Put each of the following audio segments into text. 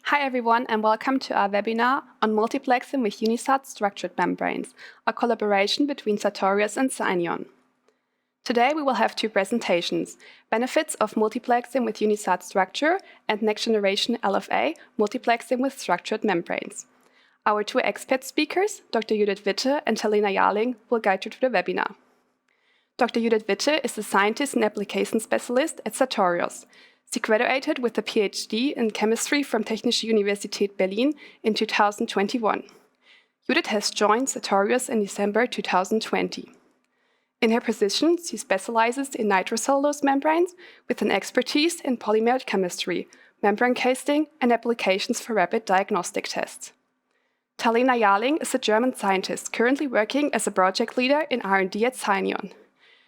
Hi everyone and welcome to our webinar on multiplexing with Unisart structured membranes, a collaboration between Sartorius and SCIENION. Today we will have two presentations, benefits of multiplexing with Unisart StructSure and next generation LFA, multiplexing with structured membranes. Our two expert speakers, Dr. Judith Witte and Talena Jarling, will guide you through the webinar. Dr. Judith Witte is a scientist and application specialist at Sartorius. She graduated with a PhD in chemistry from Technische Universität Berlin in 2021. Judith has joined Sartorius in December 2020. In her position, she specializes in nitrocellulose membranes with an expertise in polymer chemistry, membrane casting, and applications for rapid diagnostic tests. Talena Jarling is a German scientist currently working as a project leader in R&D at SCIENION.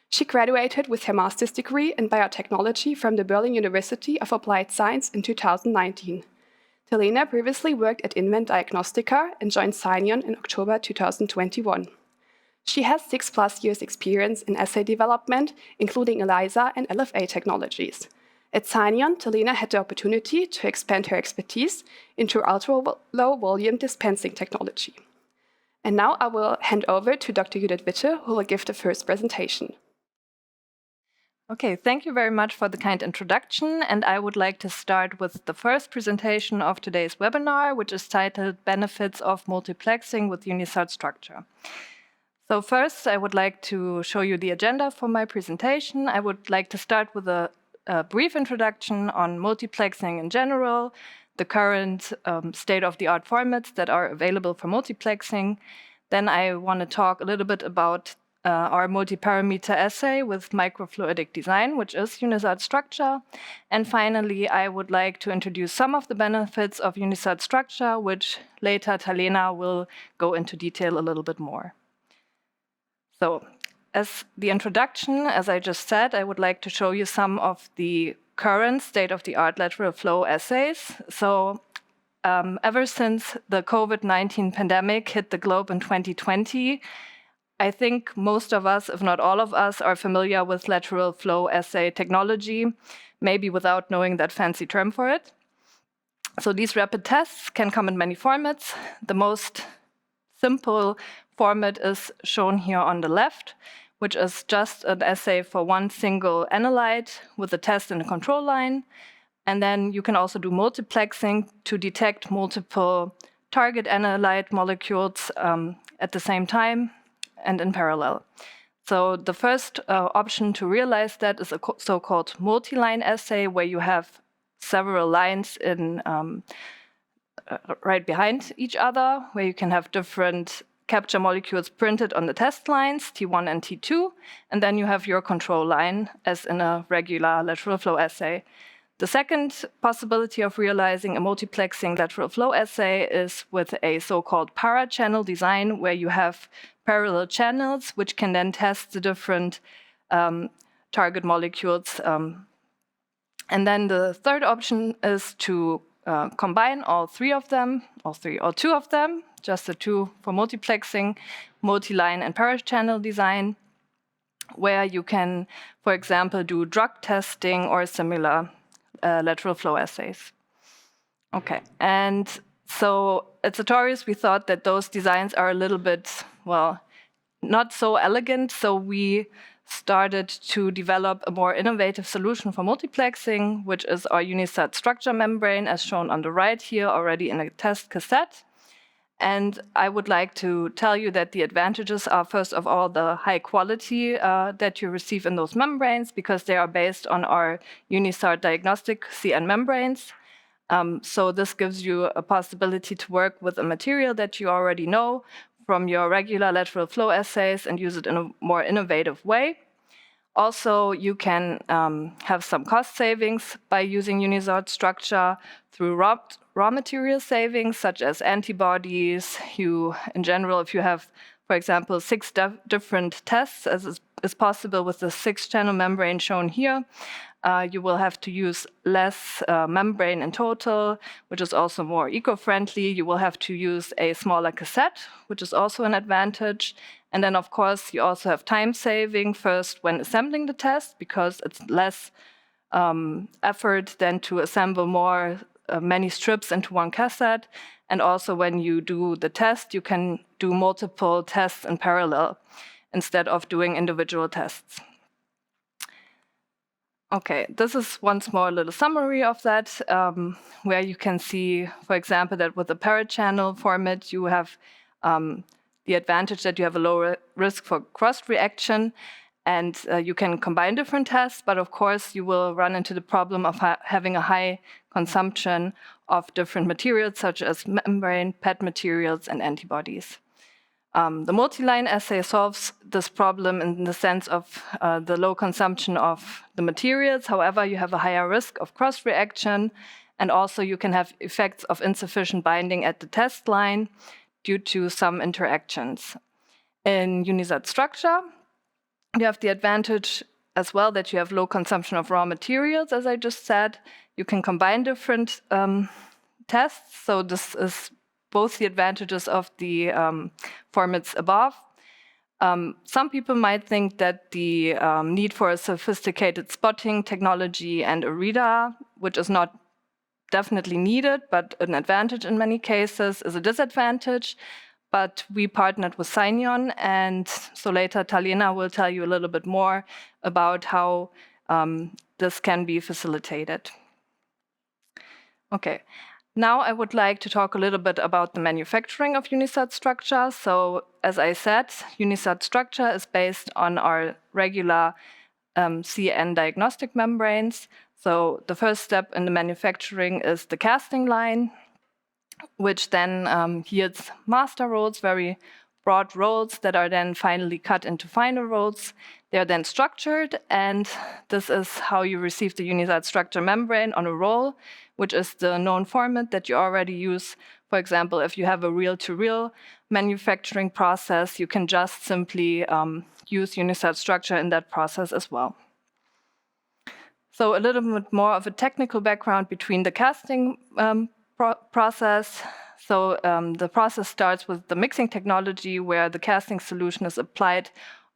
She graduated with her master's degree in biotechnology from the Berlin University of Applied Science in 2019. Talena previously worked at Invent Diagnostica and joined SCIENION in October 2021. She has 6+ years experience in assay development, including ELISA and LFA technologies. At SCIENION, Talena had the opportunity to expand her expertise into ultra-low volume dispensing technology. And now I will hand over to Dr. Judith Witte, who will give the first presentation. Okay, thank you very much for the kind introduction, and I would like to start with the first presentation of today's webinar, which is titled Benefits of Multiplexing with Unisart StructSure. So first, I would like to show you the agenda for my presentation. I would like to start with a brief introduction on multiplexing in general, the current state-of-the-art formats that are available for multiplexing. Then I want to talk a little bit about our multi-parameter assay with microfluidic design, which is Unisart StructSure. And finally, I would like to introduce some of the benefits of Unisart StructSure, which later Talena will go into detail a little bit more. So, as the introduction, as I just said, I would like to show you some of the current state-of-the-art lateral flow assays. So, ever since the COVID-19 pandemic hit the globe in 2020, I think most of us, if not all of us, are familiar with lateral flow assay technology, maybe without knowing that fancy term for it. So these rapid tests can come in many formats. The most simple format is shown here on the left, which is just an assay for one single analyte with a test and a control line. And then you can also do multiplexing to detect multiple target analyte molecules at the same time and in parallel. So the first option to realize that is a so-called multi-line assay, where you have several lines in right behind each other, where you can have different capture molecules printed on the test lines, T1 and T2, and then you have your control line as in a regular lateral flow assay. The second possibility of realizing a multiplexing lateral flow assay is with a so-called para-channel design, where you have parallel channels, which can then test the different target molecules. And then the third option is to combine all two of them, just the two for multiplexing, multi-line and para-channel design, where you can, for example, do drug testing or similar lateral flow assays. Okay, and so at Sartorius, we thought that those designs are a little bit, well, not so elegant, so we started to develop a more innovative solution for multiplexing, which is our Unisart StructSure membrane, as shown on the right here, already in a test cassette. And I would like to tell you that the advantages are, first of all, the high quality that you receive in those membranes, because they are based on our Unisart diagnostic CN membranes. So this gives you a possibility to work with a material that you already know from your regular lateral flow assays and use it in a more innovative way. Also, you can have some cost savings by using Unisart StructSure through raw material savings, such as antibodies. In general, if you have, for example, 6 different tests, as is possible with the 6-channel membrane shown here, you will have to use less membrane in total, which is also more eco-friendly. You will have to use a smaller cassette, which is also an advantage. And then, of course, you also have time saving first when assembling the test, because it's less effort than to assemble more many strips into one cassette. And also when you do the test, you can do multiple tests in parallel instead of doing individual tests. Okay, this is once more a little summary of that, where you can see, for example, that with the parent channel format, you have the advantage that you have a lower risk for cross-reaction, and you can combine different tests, but of course you will run into the problem of having a high consumption of different materials, such as membrane, PET materials, and antibodies. The multi-line assay solves this problem in the sense of the low consumption of the materials. However, you have a higher risk of cross-reaction, and also you can have effects of insufficient binding at the test line due to some interactions. In Unisart StructSure, you have the advantage as well that you have low consumption of raw materials, as I just said. You can combine different tests, so this is both the advantages of the formats above. Some people might think that the need for a sophisticated spotting technology and a reader, which is not definitely needed, but an advantage in many cases, is a disadvantage. But we partnered with SCIENION, and so later Talena will tell you a little bit more about how this can be facilitated. Okay. Now I would like to talk a little bit about the manufacturing of Unisart StructSure. So as I said, Unisart StructSure is based on our regular CN diagnostic membranes. So the first step in the manufacturing is the casting line, which then yields master rolls, very broad rolls that are then finally cut into finer rolls. They are then structured, and this is how you receive the Unisart StructSure membrane on a roll, which is the known format that you already use. For example, if you have a reel-to-reel manufacturing process, you can just simply use Unisart StructSure in that process as well. So a little bit more of a technical background between the casting process. So the process starts with the mixing technology, where the casting solution is applied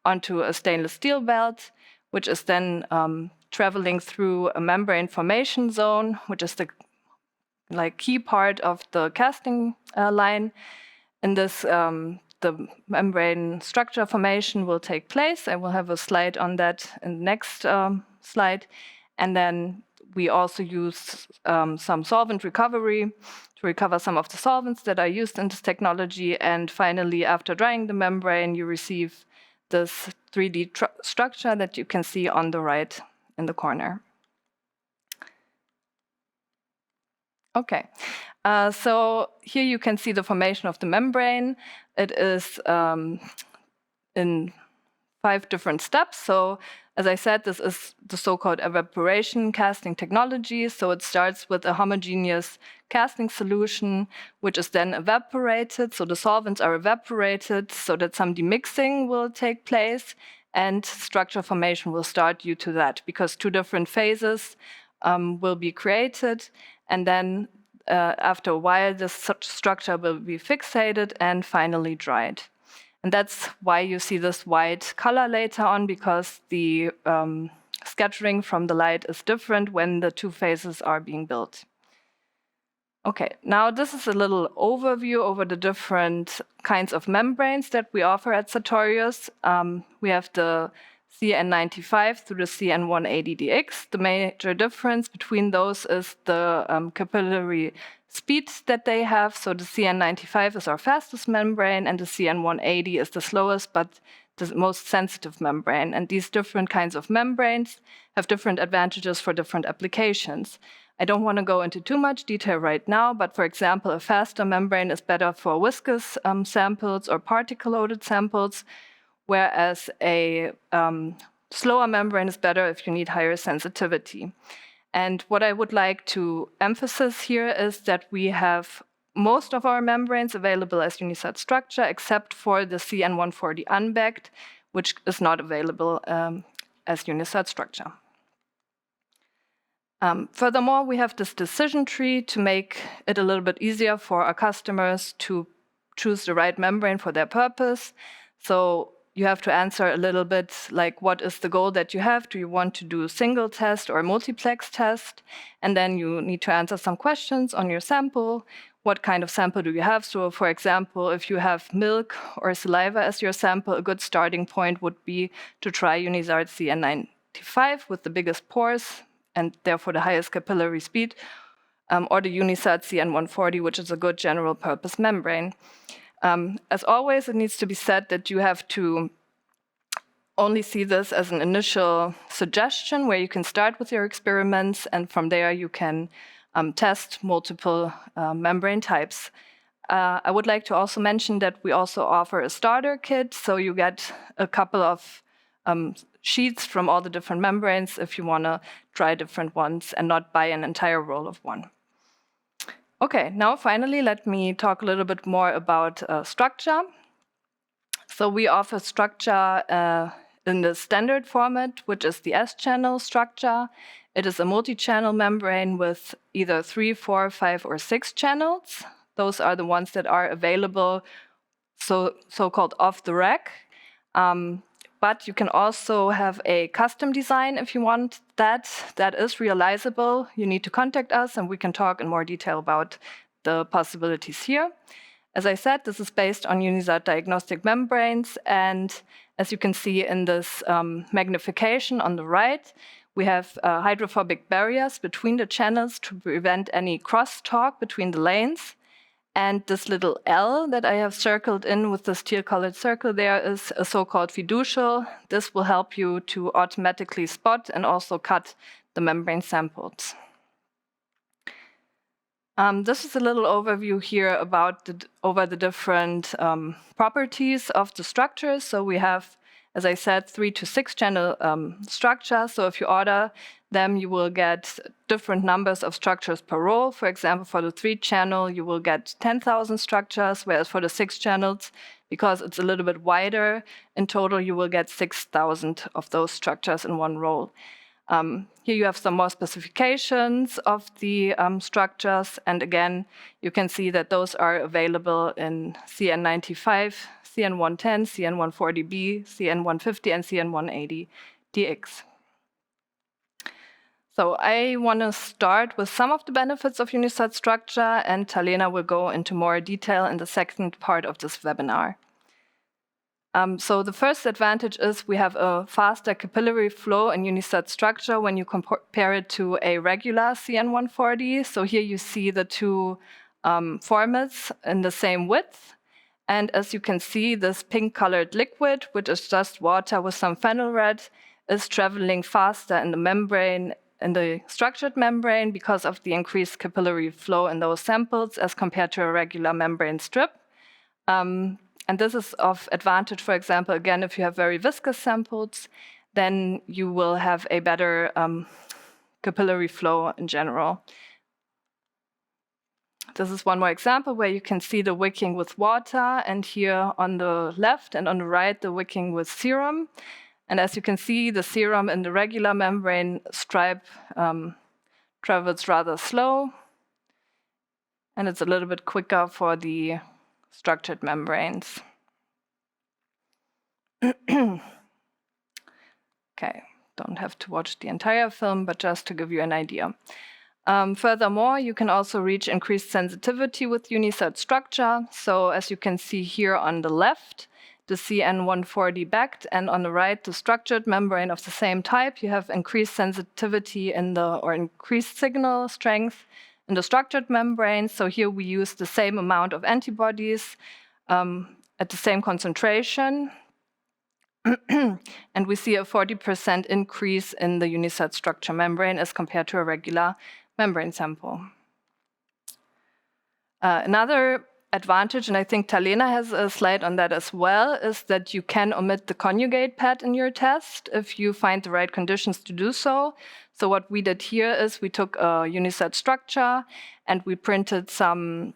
onto a stainless steel belt, which is then traveling through a membrane formation zone, which is the key part of the casting line. In this, the membrane structure formation will take place. I will have a slide on that in the next slide. And then we also use some solvent recovery to recover some of the solvents that are used in this technology. And finally, after drying the membrane, you receive this 3D structure that you can see on the right in the corner. Okay, so here you can see the formation of the membrane. It is in 5 different steps. So as I said, this is the so-called evaporation casting technology. So it starts with a homogeneous casting solution, which is then evaporated. So the solvents are evaporated so that some demixing will take place, and structure formation will start due to that, because 2 different phases will be created. And then after a while, this structure will be fixated and finally dried. And that's why you see this white color later on, because the scattering from the light is different when the 2 phases are being built. Okay, now this is a little overview over the different kinds of membranes that we offer at Sartorius. We have the CN95 through the CN180DX. The major difference between those is the capillary speed that they have. So the CN95 is our fastest membrane, and the CN180 is the slowest but the most sensitive membrane. And these different kinds of membranes have different advantages for different applications. I don't want to go into too much detail right now, but for example, a faster membrane is better for viscous samples or particle-loaded samples, whereas a slower membrane is better if you need higher sensitivity. And what I would like to emphasize here is that we have most of our membranes available as Unisart StructSure, except for the CN140 unbagged, which is not available as Unisart StructSure. Furthermore, we have this decision tree to make it a little bit easier for our customers to choose the right membrane for their purpose. So you have to answer a little bit like, what is the goal that you have? Do you want to do a single test or a multiplex test? And then you need to answer some questions on your sample. What kind of sample do you have? So for example, if you have milk or saliva as your sample, a good starting point would be to try Unisart CN95 with the biggest pores and therefore the highest capillary speed, or the Unisart CN140, which is a good general purpose membrane. As always, it needs to be said that you have to only see this as an initial suggestion where you can start with your experiments, and from there you can test multiple membrane types. I would like to also mention that we also offer a starter kit, so you get a couple of sheets from all the different membranes if you want to try different ones and not buy an entire roll of one. Okay, now finally, let me talk a little bit more about StructSure. So we offer StructSure in the standard format, which is the S-channel StructSure. It is a multi-channel membrane with either 3, 4, 5, or 6 channels. Those are the ones that are available, so-called off the rack. But you can also have a custom design if you want that. That is realizable. You need to contact us and we can talk in more detail about the possibilities here. As I said, this is based on Unisart diagnostic membranes. And as you can see in this magnification on the right, we have hydrophobic barriers between the channels to prevent any crosstalk between the lanes. And this little L that I have circled in with this teal-colored circle there is a so-called fiducial. This will help you to automatically spot and also cut the membrane samples. This is a little overview here about the different properties of the structures. So we have, as I said, 3 to 6 channel structures. So if you order them, you will get different numbers of structures per roll. For example, for the 3 channel, you will get 10,000 structures, whereas for the 6 channels, because it's a little bit wider, in total you will get 6,000 of those structures in one roll. Here you have some more specifications of the structures, and again, you can see that those are available in CN95, CN110, CN140B, CN150, and CN180DX. So I want to start with some of the benefits of Unisart StructSure, and Talena will go into more detail in the second part of this webinar. So the first advantage is we have a faster capillary flow in Unisart StructSure when you compare it to a regular CN140. So here you see the two formats in the same width. And as you can see, this pink-colored liquid, which is just water with some phenyl red, is traveling faster in the membrane, in the structured membrane, because of the increased capillary flow in those samples as compared to a regular membrane strip. And this is of advantage, for example, again, if you have very viscous samples, then you will have a better capillary flow in general. This is one more example where you can see the wicking with water, and here on the left and on the right, the wicking with serum. And as you can see, the serum in the regular membrane stripe travels rather slow, and it's a little bit quicker for the structured membranes. Okay, don't have to watch the entire film, but just to give you an idea. Furthermore, you can also reach increased sensitivity with Unisart StructSure. So as you can see here on the left, the CN140 backed, and on the right, the structured membrane of the same type, you have increased sensitivity or increased signal strength in the structured membrane. So here we use the same amount of antibodies at the same concentration. And we see a 40% increase in the Unisart StructSure membrane as compared to a regular membrane sample. Another advantage, and I think Talena has a slide on that as well, is that you can omit the conjugate pad in your test if you find the right conditions to do so. So what we did here is we took a Unisart StructSure and we printed some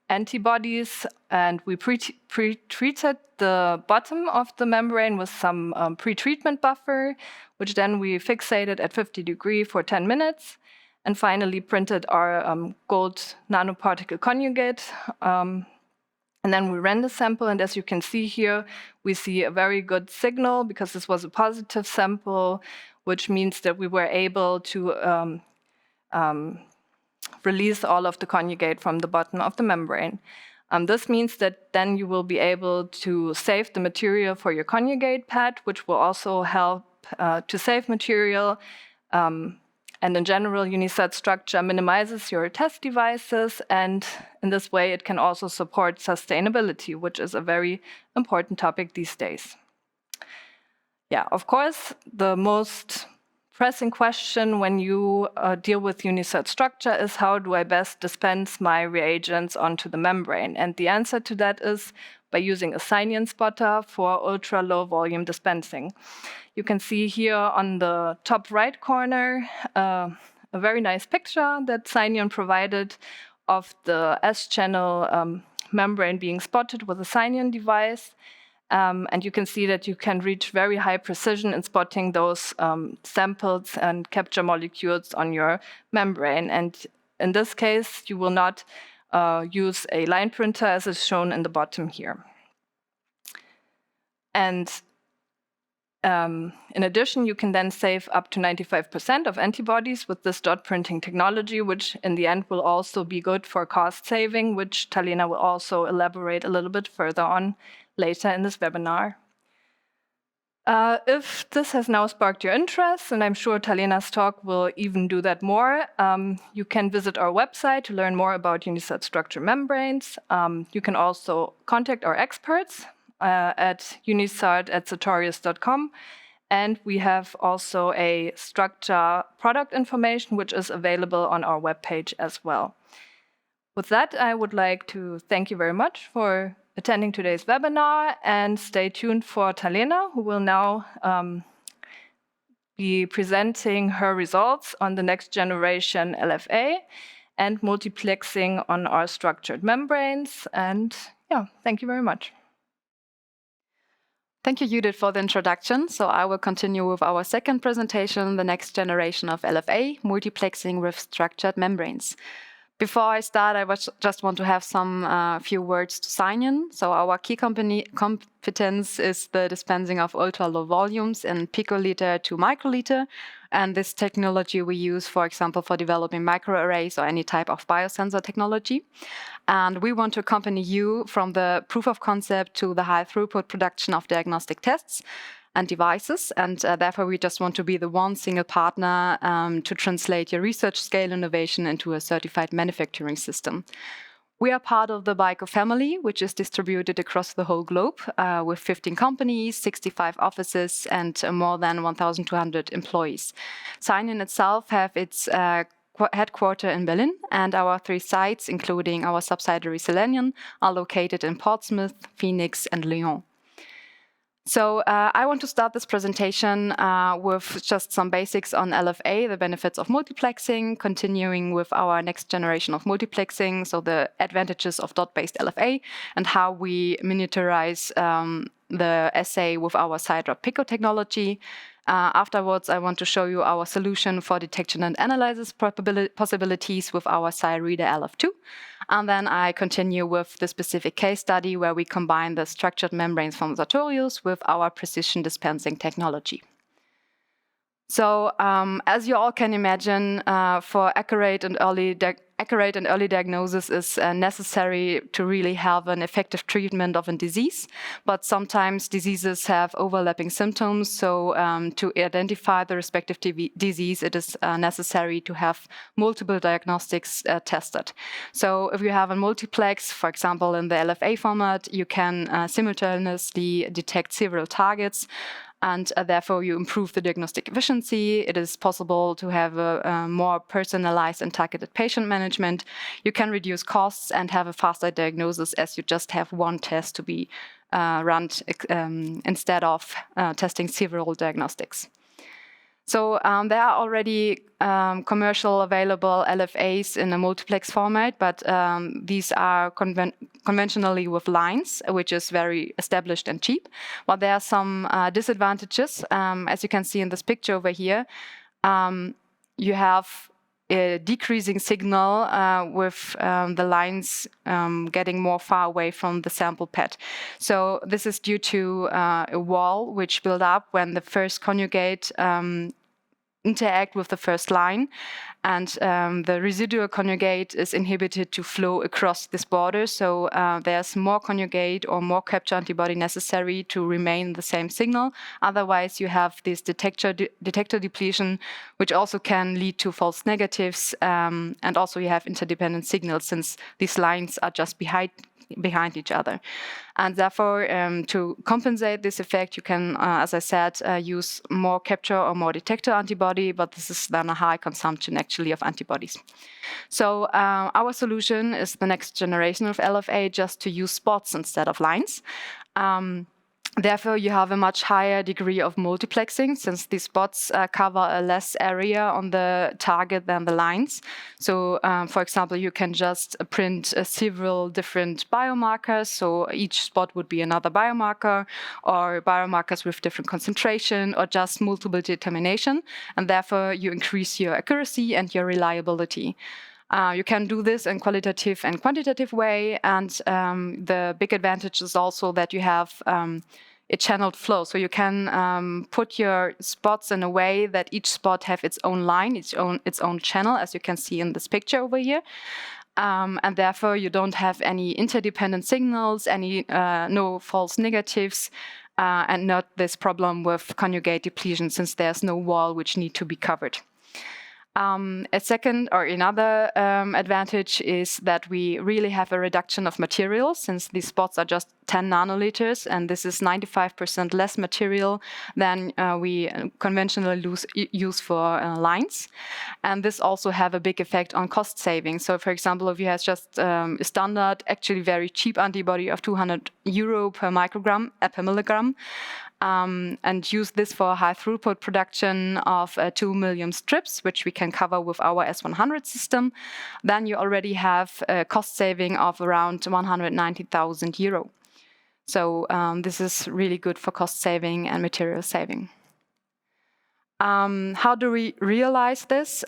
antibodies, and we pre-treated the bottom of the membrane with some pre-treatment buffer, which then we fixated at 50 degrees for 10 minutes. And finally printed our gold nanoparticle conjugate. And And then we ran the sample, and as you can see here, we see a very good signal because this was a positive sample, which means that we were able to release all of the conjugate from the bottom of the membrane. This means that then you will be able to save the material for your conjugate pad, which will also help to save material. And in general, Unisart StructSure minimizes your test devices, and in this way it can also support sustainability, which is a very important topic these days. Yeah, of course, the most pressing question when you deal with Unisart StructSure is, how do I best dispense my reagents onto the membrane? And the answer to that is by using a SCIENION spotter for ultra-low volume dispensing. You can see here on the top right corner a very nice picture that SCIENION provided of the S-channel membrane being spotted with a SCIENION device. And you can see that you can reach very high precision in spotting those samples and capture molecules on your membrane. And in this case, you will not use a line printer as is shown in the bottom here. And in addition, you can then save up to 95% of antibodies with this dot printing technology, which in the end will also be good for cost saving, which Talena will also elaborate a little bit further on later in this webinar. If this has now sparked your interest, and I'm sure Talena's talk will even do that more, you can visit our website to learn more about Unisart StructSure membranes. You can also contact our experts at unisart@sartorius.com. And we have also a StructSure product information, which is available on our webpage as well. With that, I would like to thank you very much for attending today's webinar, and stay tuned for Talena, who will now be presenting her results on the next generation LFA and multiplexing on our structured membranes. And yeah, thank you very much. Thank you, Judith, for the introduction. So I will continue with our second presentation, the next generation of LFA, multiplexing with structured membranes. Before I start, I just want to have some few words to SCIENION. So our key competence is the dispensing of ultra-low volumes in picoliter to microliter. And this technology we use, for example, for developing microarrays or any type of biosensor technology. And we want to accompany you from the proof of concept to the high throughput production of diagnostic tests and devices, and therefore we just want to be the one single partner to translate your research scale innovation into a certified manufacturing system. We are part of the BICO family, which is distributed across the whole globe with 15 companies, 65 offices, and more than 1,200 employees. SCIENION itself have its headquarters in Berlin, and our 3 sites, including our subsidiary SCIENION, are located in Portsmouth, Phoenix, and Lyon. So I want to start this presentation with just some basics on LFA, the benefits of multiplexing, continuing with our next generation of multiplexing, so the advantages of dot-based LFA, and how we miniaturize the assay with our side-drop pico technology. Afterwards, I want to show you our solution for detection and analysis possibilities with our SciReader LF2. And then I continue with the specific case study where we combine the structured membranes from Sartorius with our precision dispensing technology. So as you all can imagine, for accurate and early diagnosis is necessary to really have an effective treatment of a disease. But sometimes diseases have overlapping symptoms. So to identify the respective disease, it is necessary to have multiple diagnostics tested. So if you have a multiplex, for example, in the LFA format, you can simultaneously detect several targets, and therefore you improve the diagnostic efficiency. It is possible to have a more personalized and targeted patient management. You can reduce costs and have a faster diagnosis as you just have one test to be run instead of testing several diagnostics. So there are already commercial available LFAs in a multiplex format, but these are conventionally with lines, which is very established and cheap. But there are some disadvantages. As you can see in this picture over here, you have a decreasing signal with the lines getting more far away from the sample pad. So this is due to a wall which build up when the first conjugate interact with the first line, and the residual conjugate is inhibited to flow across this border. So there's more conjugate or more capture antibody necessary to remain the same signal. Otherwise, you have this detector depletion, which also can lead to false negatives, and also you have interdependent signals since these lines are just behind each other. And therefore, to compensate this effect, you can, as I said, use more capture or more detector antibody, but this is then a high consumption actually of antibodies. So our solution is the next generation of LFA, just to use spots instead of lines. Therefore, you have a much higher degree of multiplexing, since these spots cover a less area on the target than the lines. So, for example, you can just print several different biomarkers. So each spot would be another biomarker, or biomarkers with different concentration, or just multiple determination. And therefore, you increase your accuracy and your reliability. You can do this in qualitative and quantitative way, and the big advantage is also that you have a channeled flow. So you can put your spots in a way that each spot have its own line, its own channel, as you can see in this picture over here. And therefore you don't have any interdependent signals, no false negatives, and not this problem with conjugate depletion, since there's no wall which need to be covered. A second or another advantage is that we really have a reduction of materials, since these spots are just 10 nanoliters, and this is 95% less material than we conventionally use for lines. And this also have a big effect on cost saving. So, for example, if you have just a standard, actually very cheap antibody of €200 per microgram, per milligram, and use this for high throughput production of 2 million strips, which we can cover with our S100 system, then you already have a cost saving of around €190,000. So this is really good for cost saving and material saving. How do we realize this?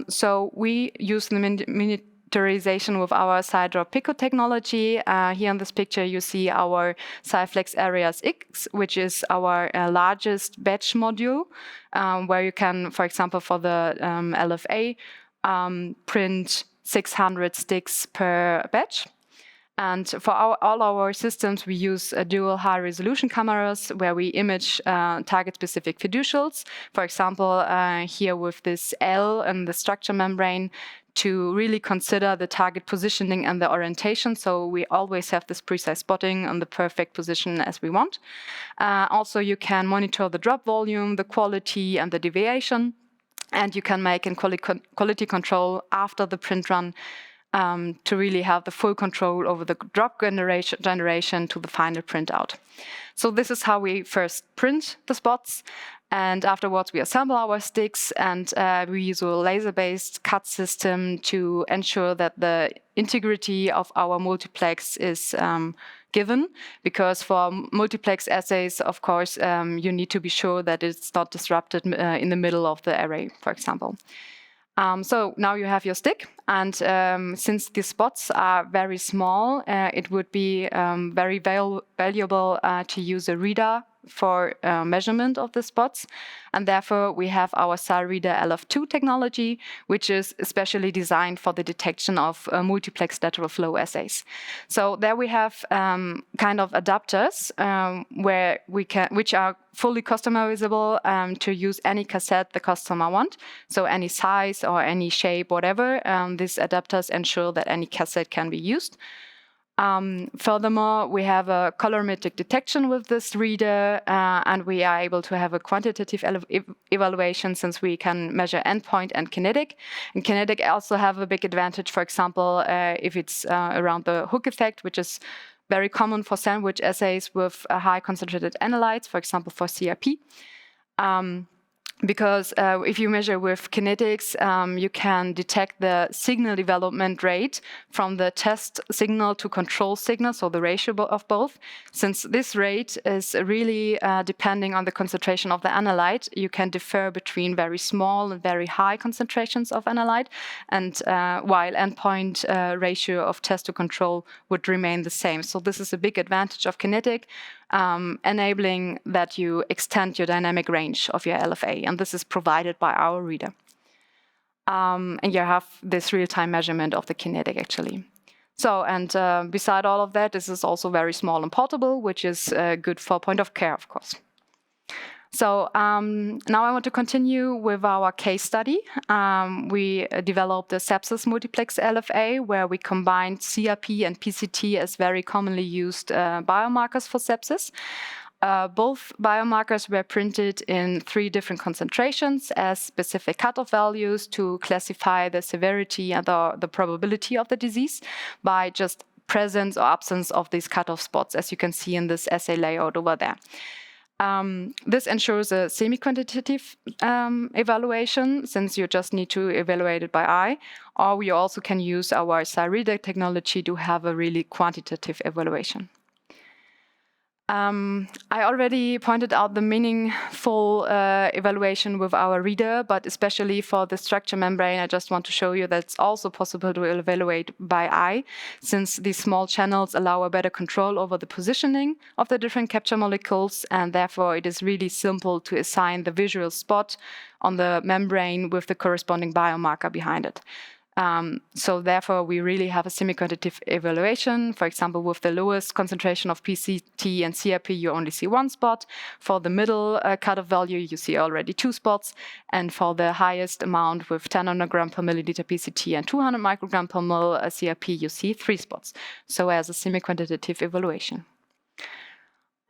So we use the miniaturization with our side drop pico technology. Here in this picture, you see our SciFlex Areas X, which is our largest batch module, where you can, for example, for the LFA, print 600 sticks per batch. And for all our systems, we use dual high-resolution cameras where we image target-specific fiducials. For example, here with this L in the structure membrane, to really consider the target positioning and the orientation. So we always have this precise spotting on the perfect position as we want. Also, you can monitor the drop volume, the quality, and the deviation. And you can make quality control after the print run to really have the full control over the drop generation to the final printout. So this is how we first print the spots, and afterwards we assemble our sticks, and we use a laser-based cut system to ensure that the integrity of our multiplex is given, because for multiplex assays, of course, you need to be sure that it's not disrupted in the middle of the array, for example. So now you have your stick, and since the spots are very small, it would be very valuable to use a reader for measurement of the spots. And therefore, we have our SciReader LF2 technology, which is especially designed for the detection of multiplex lateral flow assays. So there we have kind of adapters which are fully customizable to use any cassette the customer want. So any size or any shape, whatever, these adapters ensure that any cassette can be used. Furthermore, we have a colorimetric detection with this reader, and we are able to have a quantitative evaluation, since we can measure endpoint and kinetic. And kinetic also have a big advantage, for example, if it's around the hook effect, which is very common for sandwich assays with high concentrated analytes, for example, for CRP. because if you measure with kinetics, you can detect the signal development rate from the test signal to control signal, so the ratio of both. Since this rate is really depending on the concentration of the analyte, you can differ between very small and very high concentrations of analyte, and while endpoint ratio of test to control would remain the same. So this is a big advantage of kinetic, enabling that you extend your dynamic range of your LFA, and this is provided by our reader. And you have this real-time measurement of the kinetic, actually. So, and beside all of that, this is also very small and portable, which is good for point of care, of course. So now I want to continue with our case study. We developed the sepsis multiplex LFA, where we combined CRP and PCT as very commonly used biomarkers for sepsis. Both biomarkers were printed in 3 different concentrations as specific cutoff values to classify the severity and the probability of the disease by just presence or absence of these cutoff spots, as you can see in this assay layout over there. This ensures a semi-quantitative evaluation, since you just need to evaluate it by eye, or we also can use our readout technology to have a really quantitative evaluation. I already pointed out the meaningful evaluation with our reader, but especially for the structure membrane, I just want to show you that it's also possible to evaluate by eye, since these small channels allow a better control over the positioning of the different capture molecules, and therefore it is really simple to assign the visual spot on the membrane with the corresponding biomarker behind it. So therefore, we really have a semi-quantitative evaluation. For example, with the lowest concentration of PCT and CRP, you only see 1 spot. For the middle cutoff value, you see already 2 spots. And for the highest amount with 10 nanogram per milliliter PCT and 200 microgram per ml CRP, you see 3 spots. So as a semi-quantitative evaluation.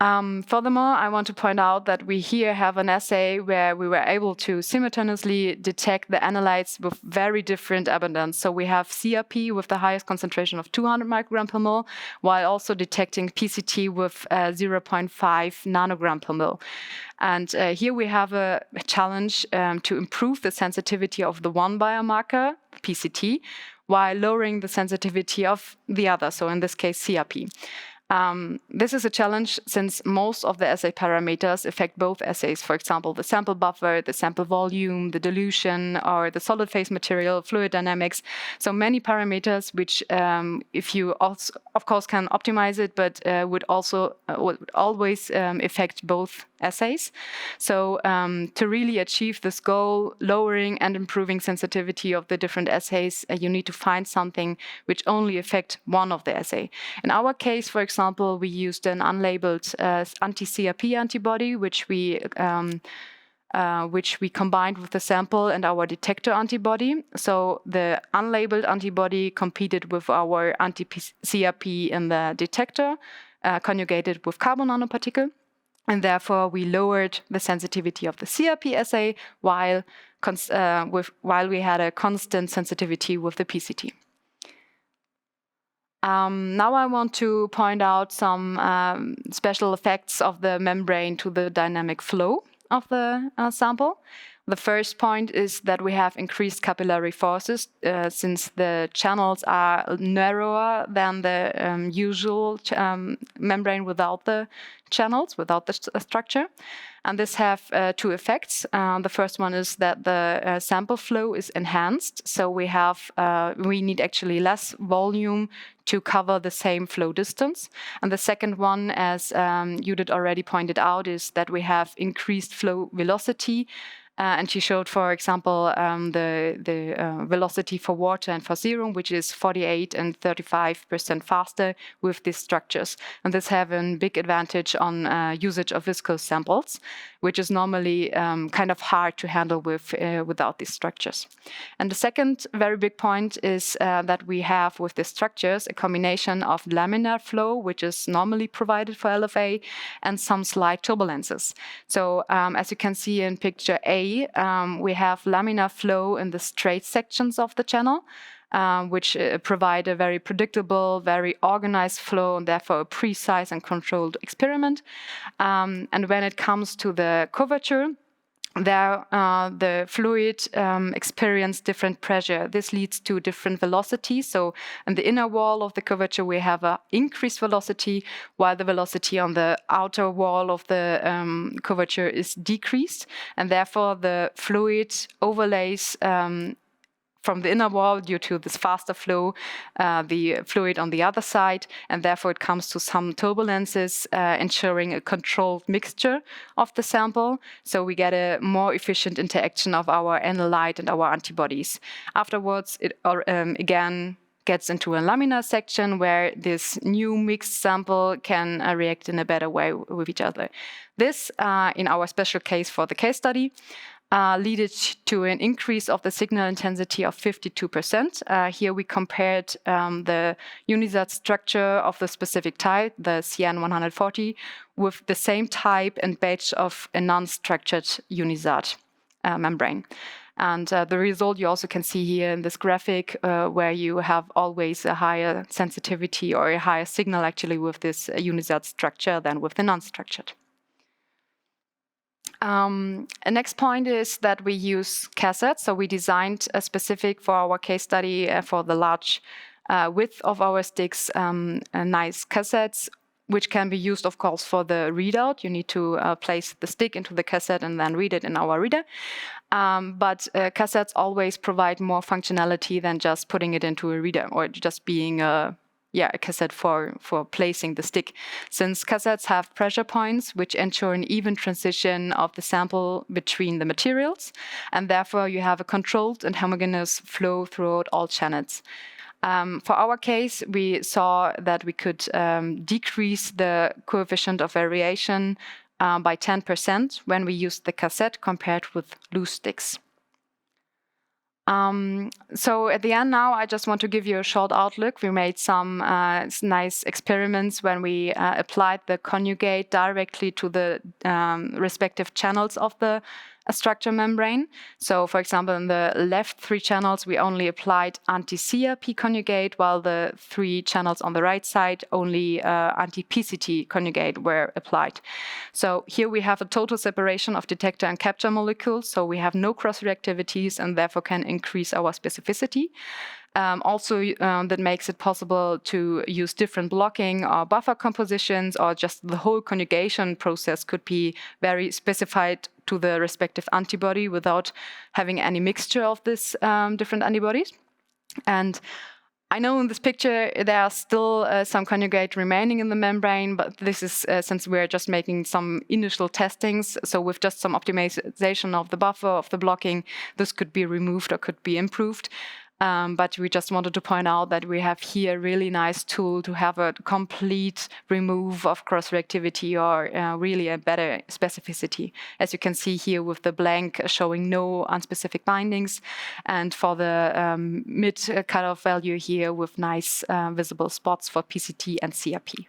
Furthermore, I want to point out that we here have an assay where we were able to simultaneously detect the analytes with very different abundance. So we have CRP with the highest concentration of 200 microgram per ml, while also detecting PCT with 0.5 nanogram per ml. And here we have a challenge to improve the sensitivity of the one biomarker, PCT, while lowering the sensitivity of the other, so in this case, CRP. This is a challenge since most of the assay parameters affect both assays. For example, the sample buffer, the sample volume, the dilution, or the solid phase material, fluid dynamics. So many parameters which, if you also, of course, can optimize it, but would always affect both assays. So to really achieve this goal, lowering and improving sensitivity of the different assays, you need to find something which only affect one of the assay. In our case, for example, we used an unlabeled anti-CRP antibody, which we combined with the sample and our detector antibody. So the unlabeled antibody competed with our anti-CRP in the detector, conjugated with carbon nanoparticle. And therefore, we lowered the sensitivity of the CRP assay while we had a constant sensitivity with the PCT. Now I want to point out some special effects of the membrane to the dynamic flow of the sample. The first point is that we have increased capillary forces since the channels are narrower than the usual membrane without the channels, without the structure. And this have 2 effects. The first one is that the sample flow is enhanced. So we need actually less volume to cover the same flow distance. And the second one, as Judith already pointed out, is that we have increased flow velocity. And she showed, for example, the velocity for water and for serum, which is 48 and 35% faster with these structures. And this have a big advantage on usage of viscose samples, which is normally kind of hard to handle without these structures. And the second very big point is that we have with the structures a combination of laminar flow, which is normally provided for LFA, and some slight turbulences. So as you can see in picture A, we have laminar flow in the straight sections of the channel, which provide a very predictable, very organized flow, and therefore a precise and controlled experiment. And when it comes to the curvature, there the fluid experience different pressure. This leads to different velocities. So in the inner wall of the curvature, we have an increased velocity, while the velocity on the outer wall of the curvature is decreased. And therefore, the fluid overlays from the inner wall due to this faster flow, the fluid on the other side, and therefore it comes to some turbulences, ensuring a controlled mixture of the sample. So we get a more efficient interaction of our analyte and our antibodies. Afterwards, it again gets into a laminar section where this new mixed sample can react in a better way with each other. This, in our special case for the case study, led to an increase of the signal intensity of 52%. Here we compared the Unisart structure of the specific type, the CN140, with the same type and batch of a non-structured Unisart membrane. And the result you also can see here in this graphic, where you have always a higher sensitivity or a higher signal actually with this Unisart structure than with the non-structured. A next point is that we use cassettes. So we designed a specific for our case study for the large width of our sticks, nice cassettes, which can be used, of course, for the readout. You need to place the stick into the cassette and then read it in our reader. But cassettes always provide more functionality than just putting it into a reader or just being a cassette for placing the stick, since cassettes have pressure points which ensure an even transition of the sample between the materials, and therefore you have a controlled and homogeneous flow throughout all channels. For our case, we saw that we could decrease the coefficient of variation by 10% when we used the cassette compared with loose sticks. So at the end now, I just want to give you a short outlook. We made some nice experiments when we applied the conjugate directly to the respective channels of the structure membrane. So for example, in the left 3 channels, we only applied anti-CRP conjugate, while the 3 channels on the right side, only anti-PCT conjugate were applied. So here we have a total separation of detector and capture molecules. So we have no cross-reactivities and therefore can increase our specificity. That makes it possible to use different blocking or buffer compositions, or just the whole conjugation process could be very specified to the respective antibody without having any mixture of these different antibodies. And I know in this picture there are still some conjugate remaining in the membrane, but this is since we're just making some initial testings. So with just some optimization of the buffer, of the blocking, this could be removed or could be improved. But we just wanted to point out that we have here a really nice tool to have a complete remove of cross-reactivity or really a better specificity. As you can see here with the blank showing no unspecific bindings, and for the mid cutoff value here with nice visible spots for PCT and CRP.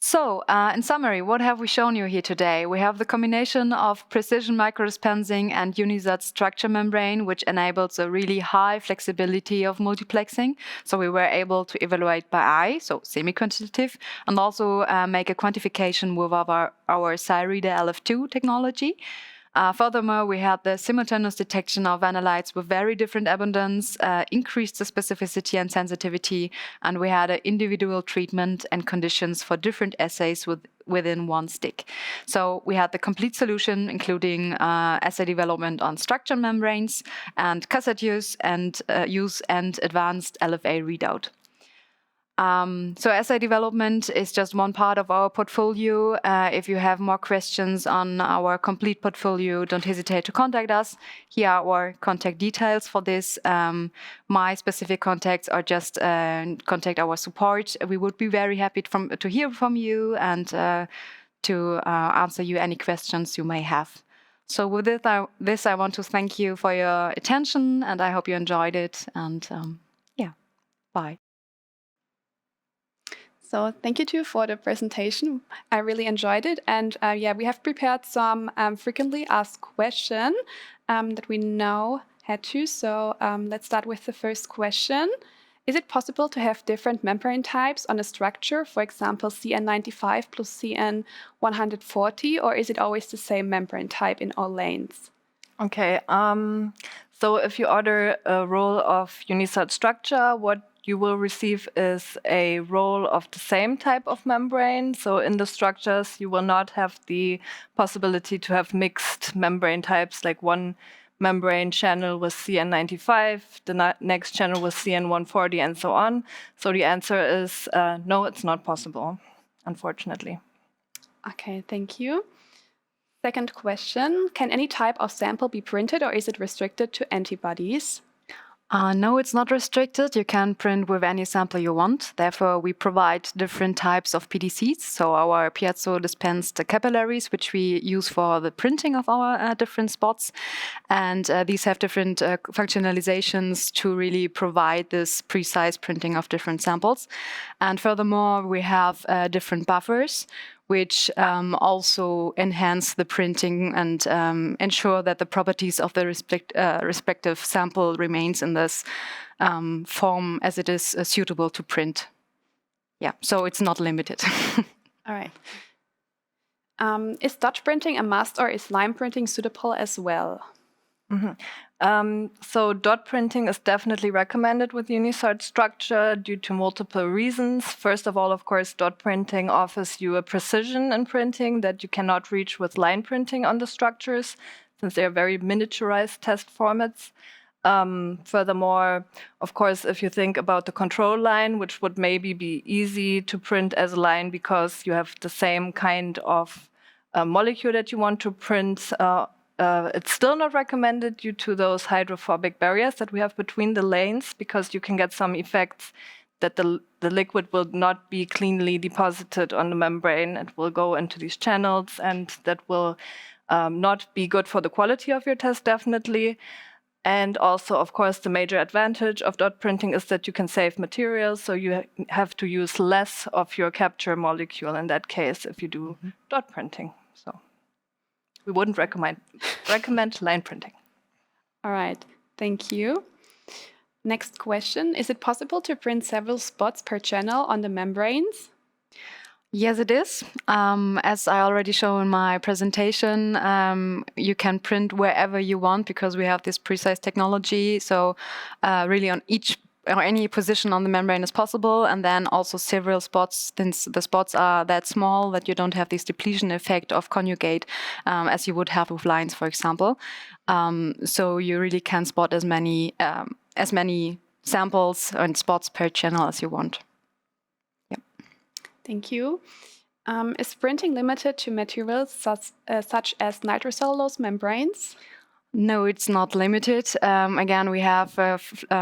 So, in summary, what have we shown you here today? We have the combination of precision microdispensing and Unisart structure membrane, which enables a really high flexibility of multiplexing. So we were able to evaluate by eye, so semi-quantitative, and also make a quantification with our SCIENION reader LF2 technology. Furthermore, we had the simultaneous detection of analytes with very different abundance, increased the specificity and sensitivity, and we had an individual treatment and conditions for different assays within one stick. So we had the complete solution, including assay development on structure membranes and cassette use and advanced LFA readout. So assay development is just one part of our portfolio. If you have more questions on our complete portfolio, don't hesitate to contact us. Here are our contact details for this. My specific contacts are just contact our support. We would be very happy to hear from you and to answer you any questions you may have. So with this, I want to thank you for your attention, and I hope you enjoyed it. And bye. So thank you too for the presentation. I really enjoyed it. And we have prepared some frequently asked questions that we now had to. So let's start with the first question. Is it possible to have different membrane types on a structure, for example, CN95 plus CN140, or is it always the same membrane type in all lanes? Okay, so if you order a roll of Unisart StructSure, what you will receive is a roll of the same type of membrane. So in the structures, you will not have the possibility to have mixed membrane types, like one membrane channel with CN95, the next channel with CN140, and so on. So the answer is no, it's not possible, unfortunately. Okay, thank you. Second question, can any type of sample be printed or is it restricted to antibodies? No, it's not restricted. You can print with any sample you want. Therefore, we provide different types of PDCs. So our piezo dispensed capillaries, which we use for the printing of our different spots. And these have different functionalizations to really provide this precise printing of different samples. And furthermore, we have different buffers, which also enhance the printing and ensure that the properties of the respective sample remains in this form as it is suitable to print. Yeah, so it's not limited. All right. Is dot printing a must or is line printing suitable as well? So dot printing is definitely recommended with Unisart StructSure due to multiple reasons. First of all, of course, dot printing offers you a precision in printing that you cannot reach with line printing on the structures, since they are very miniaturized test formats. Furthermore, of course, if you think about the control line, which would maybe be easy to print as a line because you have the same kind of molecule that you want to print, it's still not recommended due to those hydrophobic barriers that we have between the lanes, because you can get some effects that the liquid will not be cleanly deposited on the membrane. It will go into these channels, and that will not be good for the quality of your test, definitely. And also, of course, the major advantage of dot printing is that you can save materials, so you have to use less of your capture molecule in that case if you do dot printing. So we wouldn't recommend line printing. All right, thank you. Next question, is it possible to print several spots per channel on the membranes? Yes, it is. As I already showed in my presentation, you can print wherever you want because we have this precise technology. So really on each or any position on the membrane is possible, and then also several spots, since the spots are that small that you don't have this depletion effect of conjugate as you would have with lines, for example. So you really can spot as many samples and spots per channel as you want. Thank you. Is printing limited to materials such as nitrocellulose membranes? No, it's not limited. Again, we have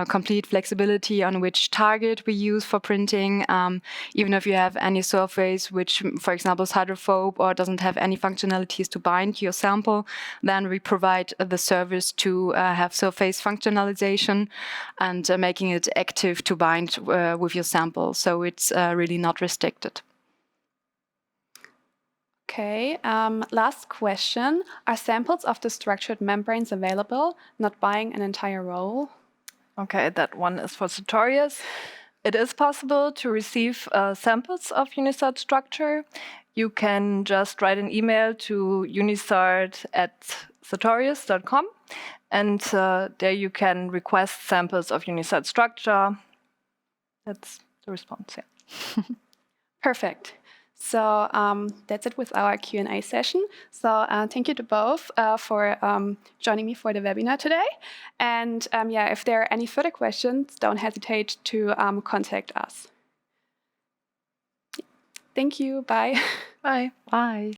complete flexibility on which target we use for printing. Even if you have any surface which, for example, is hydrophobe or doesn't have any functionalities to bind your sample, then we provide the service to have surface functionalization and making it active to bind with your sample. So it's really not restricted. Okay, last question. Are samples of the structured membranes available, not buying an entire roll? Okay, that one is for Sartorius. It is possible to receive samples of Unisart StructSure. You can just write an email to unisart@sartorius.com, and there you can request samples of Unisart StructSure. That's the response, yeah. Perfect. So that's it with our Q&A session. So thank you to both for joining me for the webinar today. And yeah, if there are any further questions, don't hesitate to contact us. Thank you. Bye. Bye. Bye.